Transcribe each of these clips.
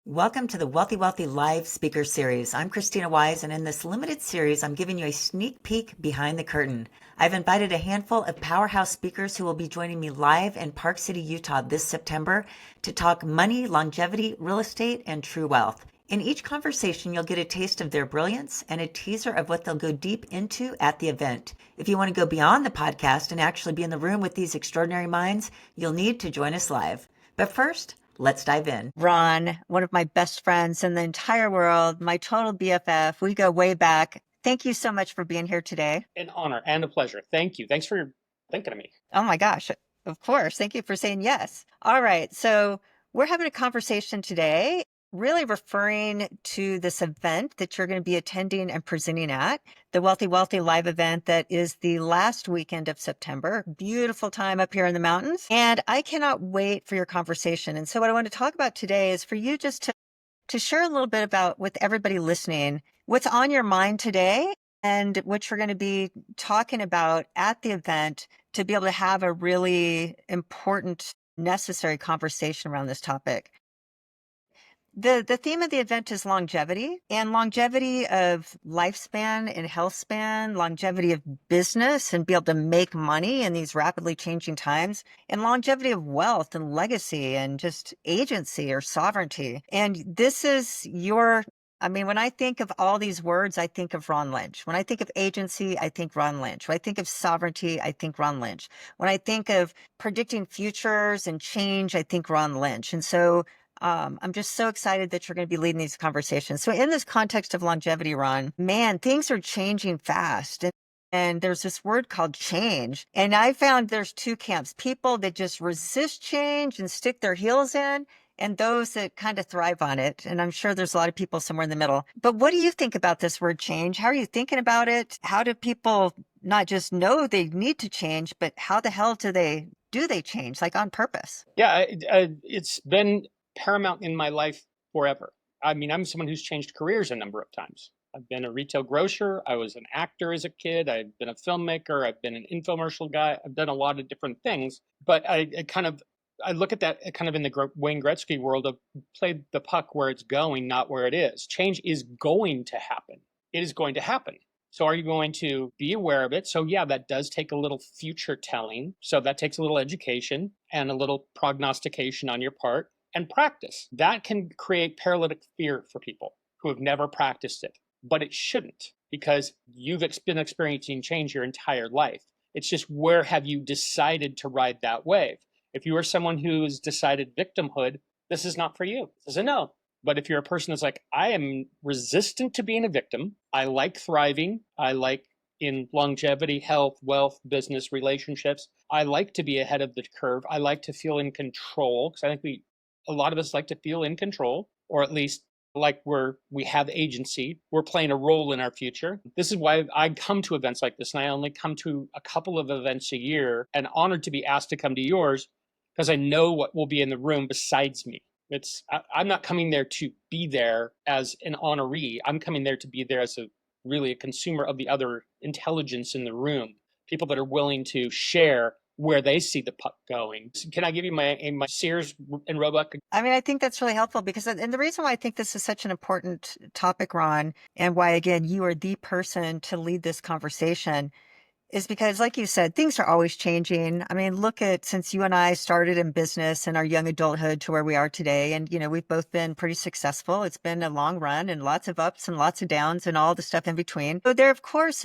Welcome to the Wealthy Wealthy Live Speaker Series. I'm Krisstina Wise, and in this limited series, I'm giving you a sneak peek behind the curtain. I've invited a handful of powerhouse speakers who will be joining me live in Park City, Utah this September to talk money, longevity, real estate, and true wealth. In each conversation, you'll get a taste of their brilliance and a teaser of what they'll go deep into at the event. If you want to go beyond the podcast and actually be in the room with these extraordinary minds, you'll need to join us live. But first, let's dive in. Ron, one of my best friends in the entire world, my total BFF. We go way back. Thank you so much for being here today. An honor and a pleasure. Thank you. Thanks for thinking of me. Oh my gosh. Of course. Thank you for saying yes. All right. So we're having a conversation today, really referring to this event that you're going to be attending and presenting at, the Wealthy Wealthy live event that is the last weekend of September. Beautiful time up here in the mountains. And I cannot wait for your conversation. And so what I want to talk about today is for you just to share a little bit about with everybody listening, what's on your mind today and what you're going to be talking about at the event to be able to have a really important, necessary conversation around this topic. The theme of the event is longevity, and longevity of lifespan and health span, longevity of business and be able to make money in these rapidly changing times, and longevity of wealth and legacy and just agency or sovereignty. And this is when I think of all these words, I think of Ron Lynch. When I think of agency, I think Ron Lynch. When I think of sovereignty, I think Ron Lynch. When I think of predicting futures and change, I think Ron Lynch. And so I'm just so excited that you're going to be leading these conversations. So in this context of longevity, Ron, man, things are changing fast. And there's this word called change. And I found there's two camps, people that just resist change and stick their heels in, and those that kind of thrive on it. And I'm sure there's a lot of people somewhere in the middle. But what do you think about this word change? How are you thinking about it? How do people not just know they need to change, but how the hell do they change, like on purpose? Yeah, it's been paramount in my life forever. I mean, I'm someone who's changed careers a number of times. I've been a retail grocer. I was an actor as a kid. I've been a filmmaker. I've been an infomercial guy. I've done a lot of different things. But I look at that kind of in the Wayne Gretzky world of play the puck where it's going, not where it is. Change is going to happen. It is going to happen. So are you going to be aware of it? So yeah, that does take a little future telling. So that takes a little education and a little prognostication on your part and practice. That can create paralytic fear for people who have never practiced it, but it shouldn't, because you've been experiencing change your entire life. It's just, where have you decided to ride that wave? If you are someone who's decided victimhood, this is not for you. This is a no. But if you're a person that's like, I am resistant to being a victim, I like thriving, I like in longevity, health, wealth, business, relationships, I like to be ahead of the curve. I like to feel in control, because I think a lot of us like to feel in control, or at least like we have agency. We're playing a role in our future. This is why I come to events like this, and I only come to a couple of events a year, and honored to be asked to come to yours, because I know what will be in the room besides me. I'm not coming there to be there as an honoree. I'm coming there to be there as really a consumer of the other intelligence in the room, people that are willing to share where they see the puck going. Can I give you my Sears and Roebuck? I mean, I think that's really helpful because, and the reason why I think this is such an important topic, Ron, and why, again, you are the person to lead this conversation is because, like you said, things are always changing. I mean, look at since you and I started in business in our young adulthood to where we are today. And, we've both been pretty successful. It's been a long run and lots of ups and lots of downs and all the stuff in between. So there, of course,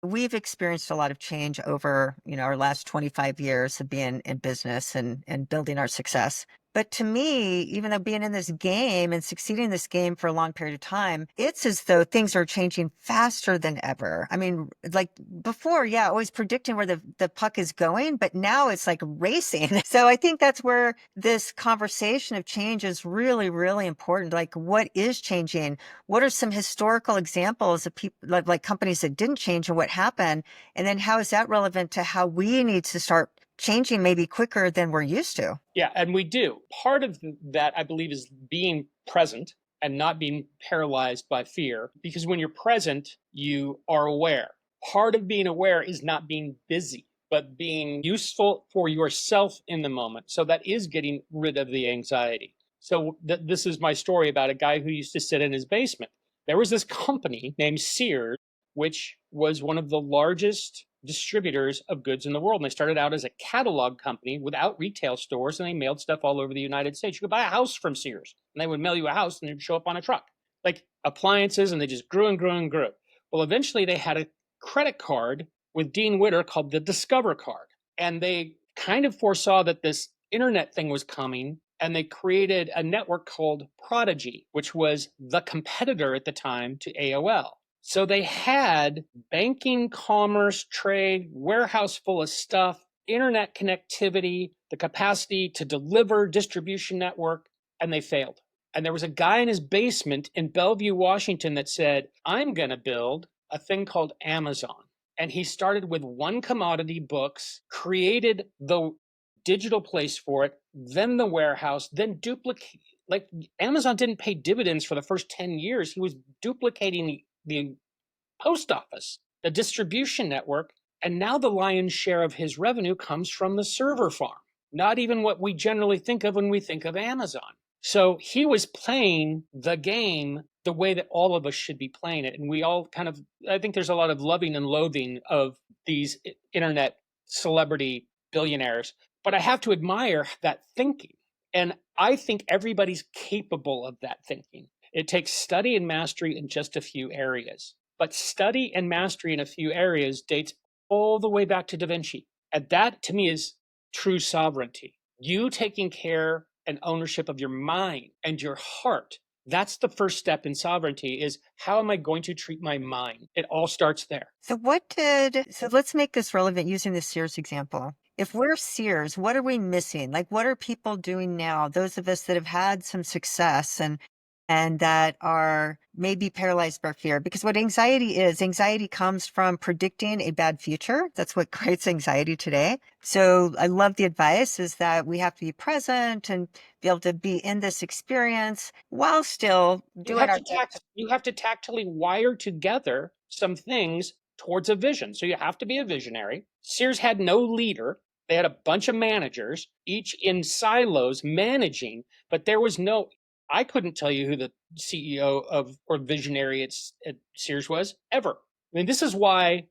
we've experienced a lot of change over, our last 25 years of being in business and building our success. But to me, even though being in this game and succeeding in this game for a long period of time, it's as though things are changing faster than ever. I mean, like before, yeah, always predicting where the puck is going, but now it's like racing. So I think that's where this conversation of change is really, really important. Like, what is changing? What are some historical examples of people like companies that didn't change and what happened? And then how is that relevant to how we need to start changing maybe quicker than we're used to? Yeah, and we do. Part of that, I believe, is being present and not being paralyzed by fear, because when you're present, you are aware. Part of being aware is not being busy, but being useful for yourself in the moment. So that is getting rid of the anxiety. So this is my story about a guy who used to sit in his basement. There was this company named Sears, which was one of the largest distributors of goods in the world. And they started out as a catalog company without retail stores, and they mailed stuff all over the United States. You could buy a house from Sears, and they would mail you a house, and it would show up on a truck, like appliances, and they just grew and grew and grew. Well, eventually they had a credit card with Dean Witter called the Discover card. And they kind of foresaw that this internet thing was coming, and they created a network called Prodigy, which was the competitor at the time to AOL. So they had banking, commerce, trade, warehouse full of stuff, internet connectivity, the capacity to deliver distribution network, and they failed. And there was a guy in his basement in Bellevue, Washington that said, I'm going to build a thing called Amazon. And he started with one commodity, books, created the digital place for it, then the warehouse, then duplicate. Like Amazon didn't pay dividends for the first 10 years. He was duplicating the post office, the distribution network, and now the lion's share of his revenue comes from the server farm, not even what we generally think of when we think of Amazon. So he was playing the game the way that all of us should be playing it. And we all kind of, I think there's a lot of loving and loathing of these internet celebrity billionaires, but I have to admire that thinking. And I think everybody's capable of that thinking. It takes study and mastery in just a few areas. But study and mastery in a few areas dates all the way back to Da Vinci. And that to me is true sovereignty. You taking care and ownership of your mind and your heart. That's the first step in sovereignty is how am I going to treat my mind? It all starts there. So let's make this relevant using the Sears example. If we're Sears, what are we missing? Like, what are people doing now? Those of us that have had some success and that are maybe paralyzed by fear. Because what anxiety comes from predicting a bad future. That's what creates anxiety today. So I love the advice is that we have to be present and be able to be in this experience while still doing our You have to tactily wire together some things towards a vision. So you have to be a visionary. Sears had no leader. They had a bunch of managers, each in silos managing, but there was no, I couldn't tell you who the CEO of or visionary at Sears was ever. I mean, this is why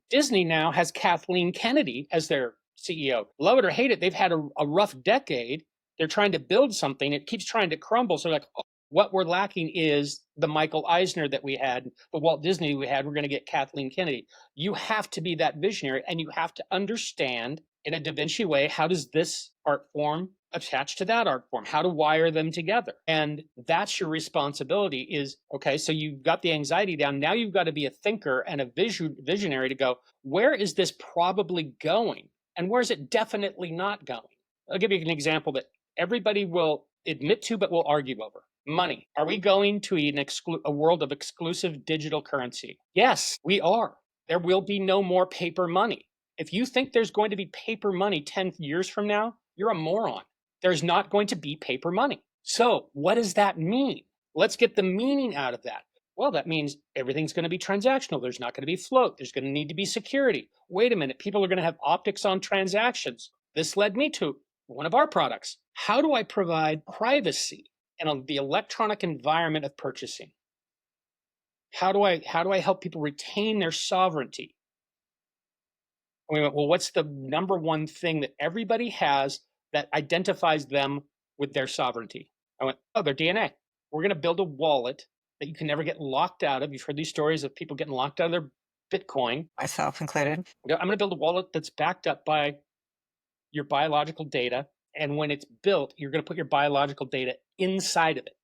Disney now has Kathleen Kennedy as their CEO. Love it or hate it, they've had a rough decade. They're trying to build something. It keeps trying to crumble. So, like, oh, what we're lacking is the Michael Eisner that we had, the Walt Disney we had. We're going to get Kathleen Kennedy. You have to be that visionary, and you have to understand in a Da Vinci way how does this art form attached to that art form, how to wire them together. And that's your responsibility is, okay, so you've got the anxiety down. Now you've got to be a thinker and a visionary to go, where is this probably going? And where is it definitely not going? I'll give you an example that everybody will admit to, but will argue over. Money. Are we going to a world of exclusive digital currency? Yes, we are. There will be no more paper money. If you think there's going to be paper money 10 years from now, you're a moron. There's not going to be paper money. So what does that mean? Let's get the meaning out of that. Well, that means everything's going to be transactional. There's not going to be float. There's going to need to be security. Wait a minute. People are going to have optics on transactions. This led me to one of our products. How do I provide privacy in the electronic environment of purchasing? How do I help people retain their sovereignty? We went, well, what's the number one thing that everybody has that identifies them with their sovereignty? I went, oh, their DNA. We're going to build a wallet that you can never get locked out of. You've heard these stories of people getting locked out of their Bitcoin. myself included. I'm going to build a wallet that's backed up by your biological data. And when it's built, you're going to put your biological data inside of it.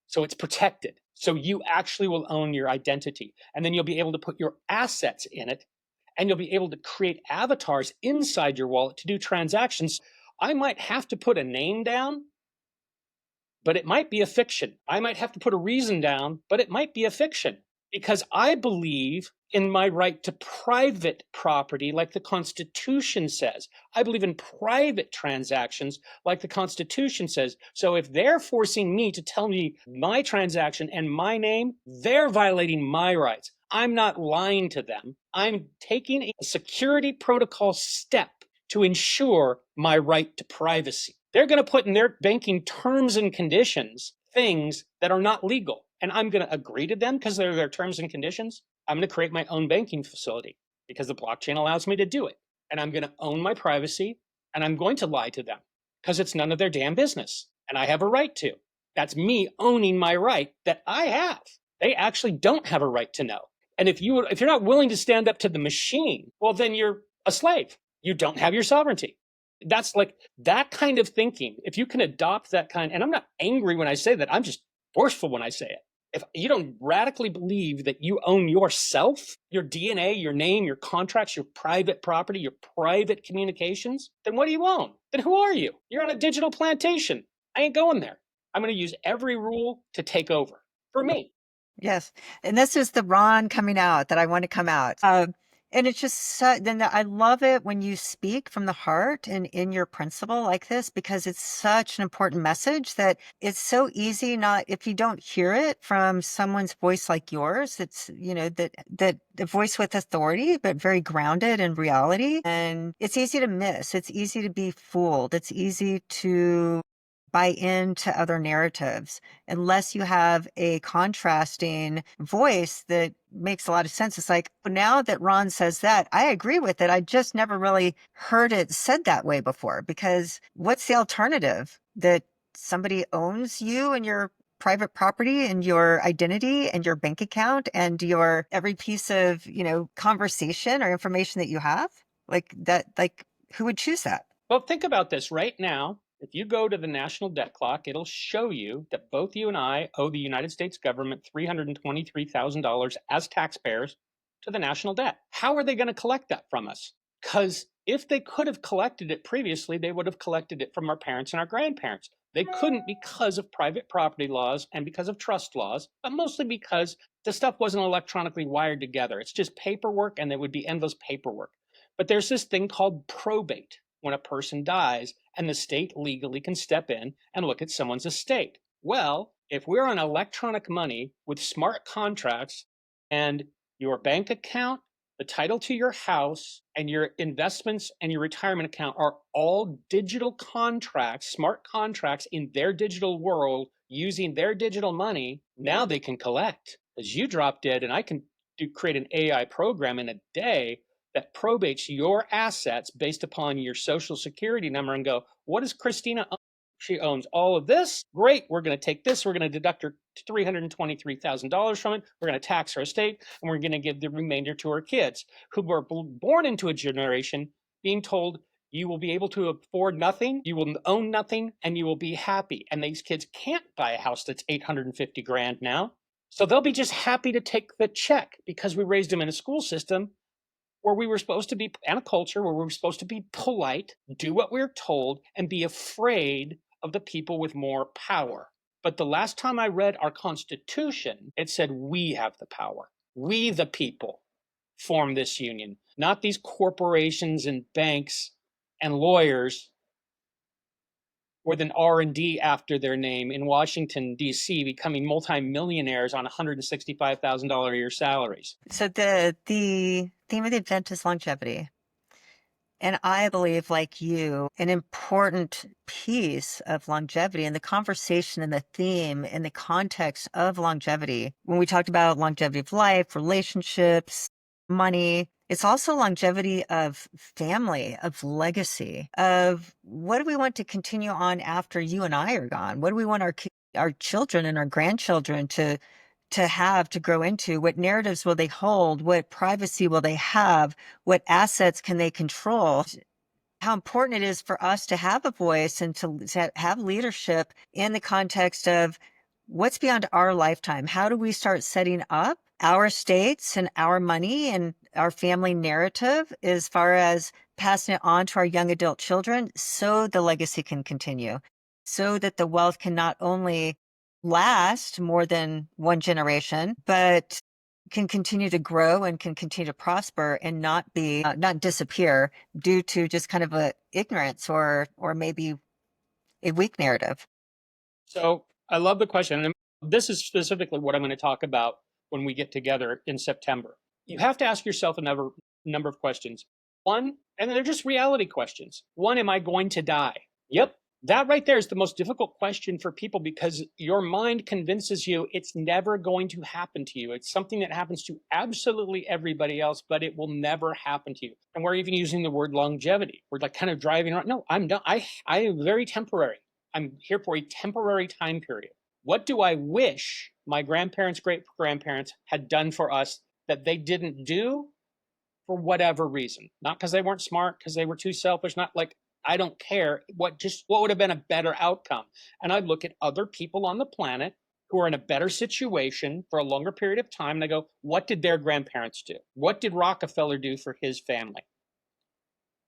So it's protected. So you actually will own your identity. And then you'll be able to put your assets in it. And you'll be able to create avatars inside your wallet to do transactions. I might have to put a name down, but it might be a fiction. I might have to put a reason down, but it might be a fiction. Because I believe in my right to private property, like the Constitution says. I believe in private transactions, like the Constitution says. So if they're forcing me to tell me my transaction and my name, they're violating my rights. I'm not lying to them. I'm taking a security protocol step to ensure my right to privacy. They're going to put in their banking terms and conditions things that are not legal. And I'm going to agree to them because they're their terms and conditions. I'm going to create my own banking facility because the blockchain allows me to do it. And I'm going to own my privacy and I'm going to lie to them because it's none of their damn business. And I have a right to. That's me owning my right that I have. They actually don't have a right to know. And if you're not willing to stand up to the machine, well, then you're a slave. You don't have your sovereignty. That's like that kind of thinking. If you can adopt that kind, and I'm not angry when I say that, I'm just forceful when I say it. If you don't radically believe that you own yourself, your DNA, your name, your contracts, your private property, your private communications, then what do you own? Then who are you? You're on a digital plantation. I ain't going there. I'm going to use every rule to take over for me. Yes. And this is the Ron coming out that I want to come out. And it's just then I love it when you speak from the heart and in your principle like this, because it's such an important message that it's so easy not, if you don't hear it from someone's voice like yours, it's, that the voice with authority, but very grounded in reality. And it's easy to miss. It's easy to be fooled. It's easy to buy into other narratives unless you have a contrasting voice that makes a lot of sense. It's like, now that Ron says that, I agree with it. I just never really heard it said that way before, because what's the alternative? That somebody owns you and your private property and your identity and your bank account and your every piece of, conversation or information that you have? Like that, like who would choose that? Well, think about this right now. If you go to the national debt clock, it'll show you that both you and I owe the United States government $323,000 as taxpayers to the national debt. How are they going to collect that from us? Because if they could have collected it previously, they would have collected it from our parents and our grandparents. They couldn't because of private property laws and because of trust laws, but mostly because the stuff wasn't electronically wired together. It's just paperwork, and there would be endless paperwork. But there's this thing called probate when a person dies, and the state legally can step in and look at someone's estate. Well, if we're on electronic money with smart contracts, and your bank account, the title to your house, and your investments and your retirement account are all digital contracts, smart contracts in their digital world using their digital money, now they can collect. As you drop dead, and I can create an AI program in a day that probates your assets based upon your social security number and go, what does Krisstina own? She owns all of this. Great. We're going to take this. We're going to deduct her $323,000 from it. We're going to tax her estate, and we're going to give the remainder to her kids, who were born into a generation being told, you will be able to afford nothing, you will own nothing, and you will be happy. And these kids can't buy a house that's 850 grand now. So they'll be just happy to take the check because we raised them in a school system where we were supposed to be, and a culture where we were supposed to be polite, do what we're told, and be afraid of the people with more power. But the last time I read our Constitution, it said we have the power. We, the people, form this union, not these corporations and banks and lawyers with an R&D after their name in Washington, D.C., becoming multimillionaires on $165,000 a year salaries. So the theme of the event is longevity. And I believe, like you, an important piece of longevity and the conversation and the theme in the context of longevity, when we talked about longevity of life, relationships, money, it's also longevity of family, of legacy, of what do we want to continue on after you and I are gone? What do we want our children and our grandchildren to have, to grow into? What narratives will they hold? What privacy will they have? What assets can they control? How important it is for us to have a voice and to have leadership in the context of what's beyond our lifetime. How do we start setting up our estates and our money and our family narrative as far as passing it on to our young adult children so the legacy can continue, so that the wealth can not only last more than one generation, but can continue to grow and can continue to prosper and not disappear due to just kind of a ignorance or maybe a weak narrative. So I love the question. And this is specifically what I'm going to talk about when we get together in September. You have to ask yourself a number of questions. One, and they're just reality questions. One, am I going to die? Yep. That right there is the most difficult question for people because your mind convinces you it's never going to happen to you. It's something that happens to absolutely everybody else, but it will never happen to you. And we're even using the word longevity. We're like kind of driving around. No, I'm done. I am very temporary. I'm here for a temporary time period. What do I wish my grandparents, great grandparents had done for us that they didn't do for whatever reason? Not because they weren't smart, because they were too selfish, not like I don't care. What would have been a better outcome? And I look at other people on the planet who are in a better situation for a longer period of time, and I go, what did their grandparents do? What did Rockefeller do for his family?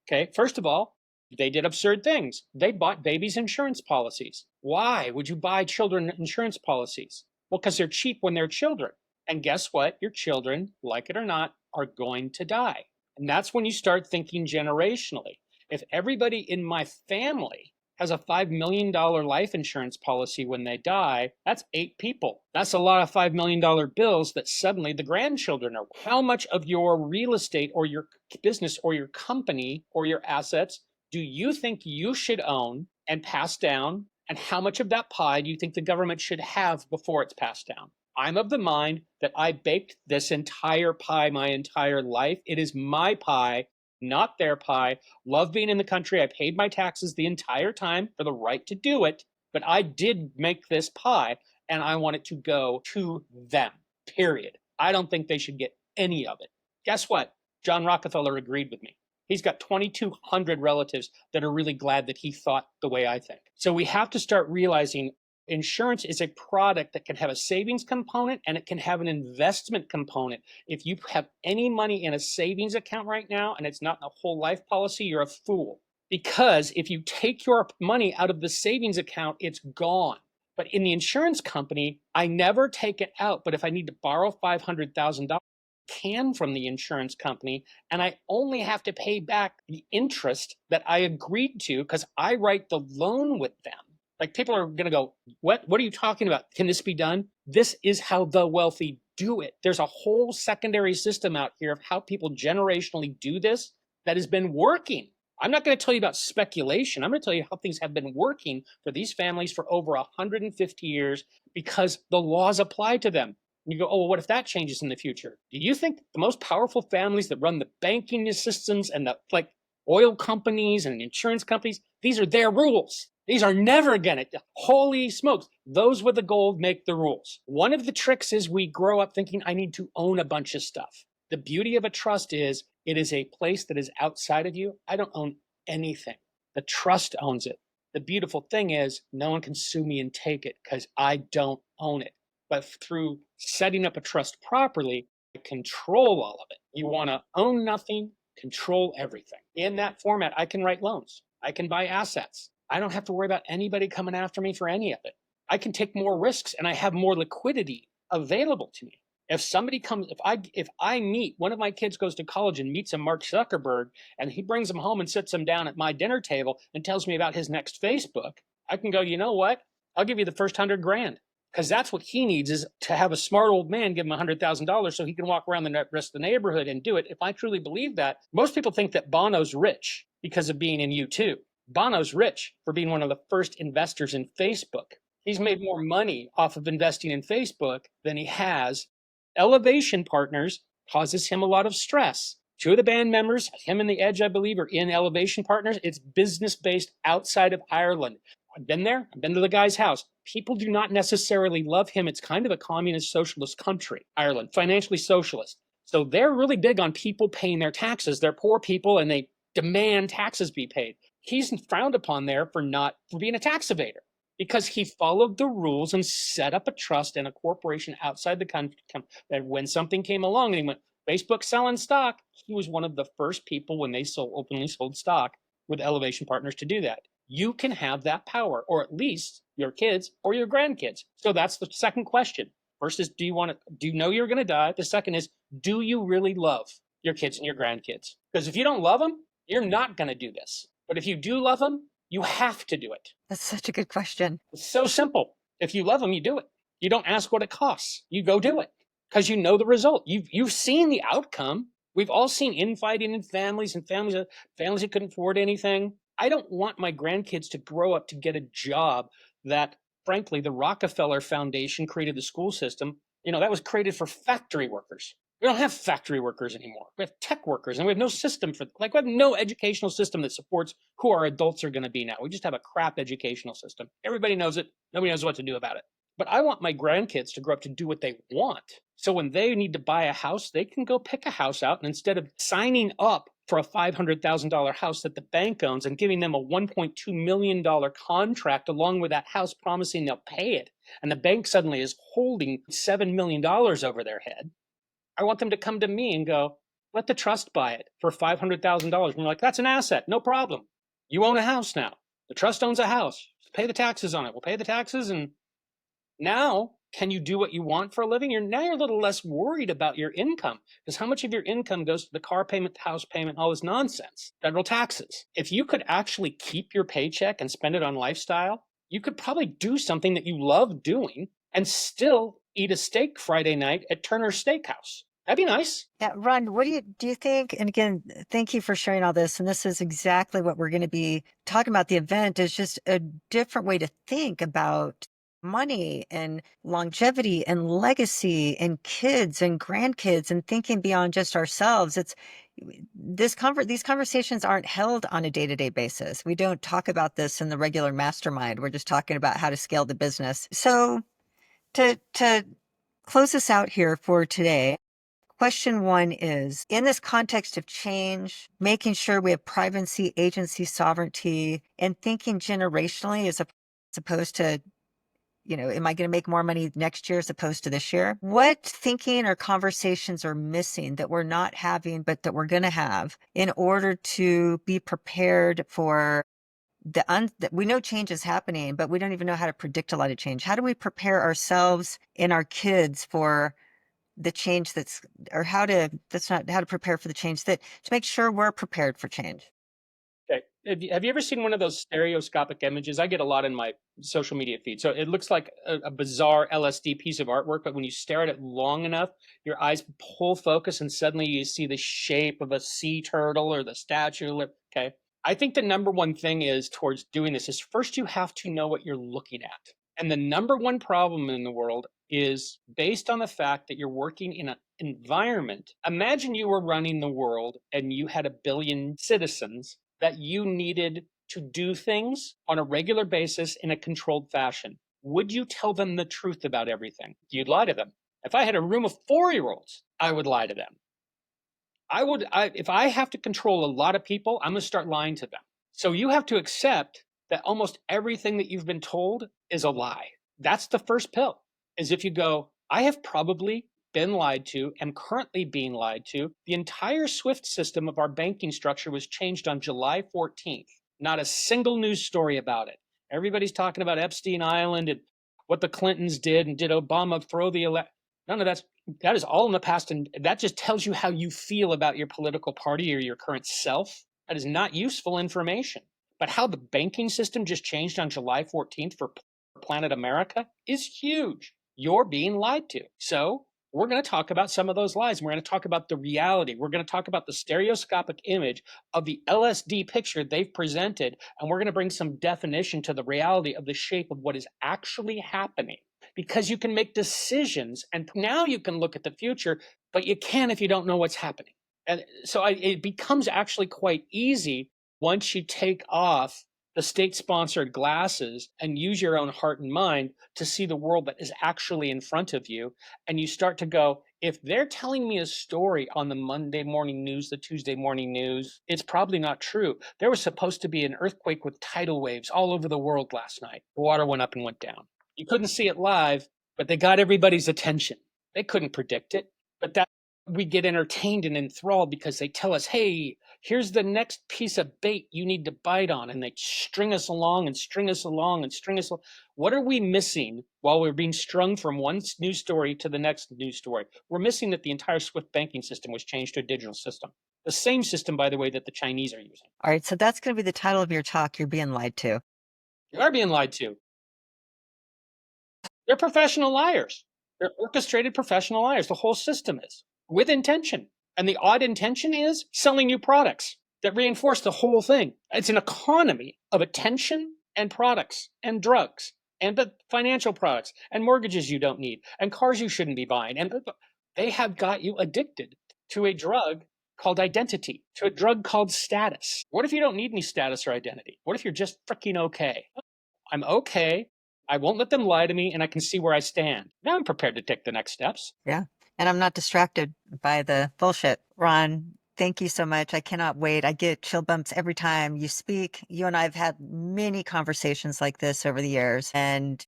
Okay, first of all, they did absurd things. They bought babies' insurance policies. Why would you buy children insurance policies? Well, because they're cheap when they're children. And guess what? Your children, like it or not, are going to die. And that's when you start thinking generationally. If everybody in my family has a $5 million life insurance policy when they die, that's 8 people. That's a lot of $5 million bills that suddenly the grandchildren are. How much of your real estate or your business or your company or your assets do you think you should own and pass down? And how much of that pie do you think the government should have before it's passed down? I'm of the mind that I baked this entire pie my entire life. It is my pie, not their pie. Love being in the country. I paid my taxes the entire time for the right to do it, but I did make this pie and I want it to go to them, period. I don't think they should get any of it. Guess what? John Rockefeller agreed with me. He's got 2,200 relatives that are really glad that he thought the way I think. So we have to start realizing insurance is a product that can have a savings component and it can have an investment component. If you have any money in a savings account right now and it's not a whole life policy, you're a fool. Because if you take your money out of the savings account, it's gone. But in the insurance company, I never take it out. But if I need to borrow $500,000, can from the insurance company, and I only have to pay back the interest that I agreed to because I write the loan with them. Like people are going to go, what are you talking about? Can this be done? This is how the wealthy do it. There's a whole secondary system out here of how people generationally do this that has been working. I'm not going to tell you about speculation. I'm going to tell you how things have been working for these families for over 150 years because the laws apply to them. And you go, oh, well, what if that changes in the future? Do you think the most powerful families that run the banking systems and the like oil companies and insurance companies, these are their rules. These are never gonna, holy smokes, those with the gold make the rules. One of the tricks is we grow up thinking I need to own a bunch of stuff. The beauty of a trust is it is a place that is outside of you. I don't own anything. The trust owns it. The beautiful thing is no one can sue me and take it because I don't own it. But through setting up a trust properly, I control all of it. You want to own nothing, control everything. In that format, I can write loans. I can buy assets. I don't have to worry about anybody coming after me for any of it. I can take more risks and I have more liquidity available to me. If somebody comes, if I meet, one of my kids goes to college and meets a Mark Zuckerberg and he brings him home and sits him down at my dinner table and tells me about his next Facebook, I can go, you know what? I'll give you the first 100 grand. Because that's what he needs is to have a smart old man give him $100,000 so he can walk around the rest of the neighborhood and do it. If I truly believe that, most people think that Bono's rich because of being in U2. Bono's rich for being one of the first investors in Facebook. He's made more money off of investing in Facebook than he has. Elevation Partners causes him a lot of stress. 2 of the band members, him and the Edge, I believe, are in Elevation Partners. It's business-based outside of Ireland. I've been there. I've been to the guy's house. People do not necessarily love him. It's kind of a communist socialist country, Ireland, financially socialist. So they're really big on people paying their taxes. They're poor people and they demand taxes be paid. He's frowned upon there for being a tax evader because he followed the rules and set up a trust and a corporation outside the country. And when something came along and he went, Facebook selling stock, he was one of the first people when they openly sold stock with Elevation Partners to do that. You can have that power, or at least your kids or your grandkids. So that's the second question. First is, do you know you're going to die? The second is, do you really love your kids and your grandkids? Because if you don't love them, you're not going to do this. But if you do love them, you have to do it. That's such a good question. It's so simple. If you love them, you do it. You don't ask what it costs. You go do it because you know the result. You've seen the outcome. We've all seen infighting in families and families that couldn't afford anything. I don't want my grandkids to grow up to get a job that, frankly, the Rockefeller Foundation created the school system. That was created for factory workers. We don't have factory workers anymore. We have tech workers, and we have no system we have no educational system that supports who our adults are going to be now. We just have a crap educational system. Everybody knows it. Nobody knows what to do about it. But I want my grandkids to grow up to do what they want. So when they need to buy a house, they can go pick a house out. And instead of signing up for a $500,000 house that the bank owns and giving them a $1.2 million contract along with that house promising they'll pay it, and the bank suddenly is holding $7 million over their head, I want them to come to me and go, let the trust buy it for $500,000. And you're like, that's an asset, no problem. You own a house now. The trust owns a house. Just pay the taxes on it. We'll pay the taxes, and now, can you do what you want for a living? You're a little less worried about your income, because how much of your income goes to the car payment, the house payment, all this nonsense, federal taxes. If you could actually keep your paycheck and spend it on lifestyle, you could probably do something that you love doing and still eat a steak Friday night at Turner's Steakhouse. That'd be nice. Yeah, Ron, what do you think? And again, thank you for sharing all this. And this is exactly what we're going to be talking about. The event is just a different way to think about money and longevity and legacy and kids and grandkids and thinking beyond just ourselves. It's these conversations aren't held on a day-to-day basis. We don't talk about this in the regular mastermind. We're just talking about how to scale the business. So to close this out here for today, question one is, in this context of change, making sure we have privacy, agency, sovereignty, and thinking generationally as opposed to, am I going to make more money next year as opposed to this year? What thinking or conversations are missing that we're not having, but that we're going to have in order to be prepared for that we know change is happening, but we don't even know how to predict a lot of change. How do we prepare ourselves and our kids for the change that's not how to prepare for the change, to make sure we're prepared for change? Okay. Have you ever seen one of those stereoscopic images? I get a lot in my social media feed. So it looks like a bizarre LSD piece of artwork, but when you stare at it long enough, your eyes pull focus and suddenly you see the shape of a sea turtle or the statue. Okay. I think the number one thing is towards doing this is first you have to know what you're looking at. And the number one problem in the world is based on the fact that you're working in an environment. Imagine you were running the world and you had 1 billion citizens that you needed to do things on a regular basis in a controlled fashion. Would you tell them the truth about everything? You'd lie to them. If I had a room of 4-year-olds, I would lie to them. If I have to control a lot of people, I'm going to start lying to them. So you have to accept that almost everything that you've been told is a lie. That's the first pill, is if you go, I have probably been lied to, am currently being lied to. The entire SWIFT system of our banking structure was changed on July 14th. Not a single news story about it. Everybody's talking about Epstein Island and what the Clintons did and did Obama throw the election. None of that is all in the past, and that just tells you how you feel about your political party or your current self. That is not useful information. But how the banking system just changed on July 14th for planet America is huge. You're being lied to. So we're going to talk about some of those lies. We're going to talk about the reality. We're going to talk about the stereoscopic image of the LSD picture they've presented, and we're going to bring some definition to the reality of the shape of what is actually happening. Because you can make decisions, and now you can look at the future, but you can't if you don't know what's happening. And so it becomes actually quite easy once you take off the state-sponsored glasses and use your own heart and mind to see the world that is actually in front of you. And you start to go, if they're telling me a story on the Monday morning news, the Tuesday morning news, it's probably not true. There was supposed to be an earthquake with tidal waves all over the world last night. The water went up and went down. You couldn't see it live, but they got everybody's attention. They couldn't predict it, but that we get entertained and enthralled because they tell us, hey, here's the next piece of bait you need to bite on. And they string us along and string us along and string us along. What are we missing while we're being strung from one news story to the next news story? We're missing that the entire SWIFT banking system was changed to a digital system. The same system, by the way, that the Chinese are using. All right, so that's going to be the title of your talk. You're being lied to. You are being lied to. They're professional liars. They're orchestrated professional liars. The whole system is with intention. And the odd intention is selling you products. that reinforce the whole thing. It's an economy of attention and products and drugs and the financial products and mortgages you don't need and cars you shouldn't be buying. And they have got you addicted to a drug called identity, to a drug called status. What if you don't need any status or identity? What if you're just freaking okay? I'm okay. I won't let them lie to me, and I can see where I stand. Now I'm prepared to take the next steps. Yeah. And I'm not distracted by the bullshit. Ron, thank you so much. I cannot wait. I get chill bumps every time you speak. You and I have had many conversations like this over the years, and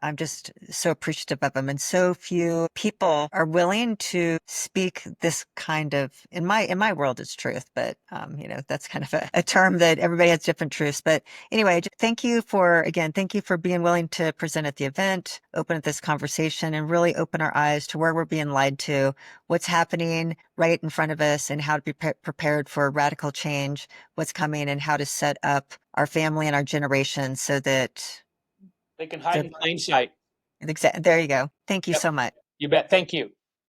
I'm just so appreciative of them. And so few people are willing to speak this kind of, in my world, it's truth, but that's kind of a term that everybody has different truths. But anyway, thank you for being willing to present at the event, open up this conversation, and really open our eyes to where we're being lied to, what's happening right in front of us, and how to be prepared for radical change, what's coming, and how to set up our family and our generation so that They can hide the in plain sight. there you go. Thank you Yep, so much. you bet. Thank you.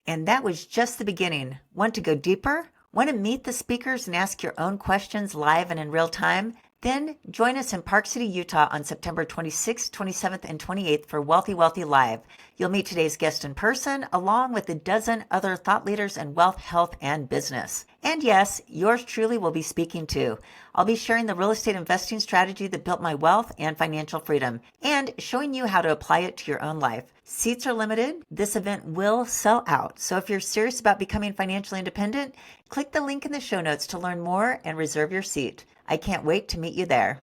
And that was just the beginning. Want to go deeper? Want to meet the speakers and ask your own questions live and in real time? Then join us in Park City, Utah on September 26th, 27th, and 28th for Wealthy Wealthy Live. You'll meet today's guest in person, along with a dozen other thought leaders in wealth, health, and business. And yes, yours truly will be speaking too. I'll be sharing the real estate investing strategy that built my wealth and financial freedom, and showing you how to apply it to your own life. Seats are limited. This event will sell out. So if you're serious about becoming financially independent, click the link in the show notes to learn more and reserve your seat. I can't wait to meet you there.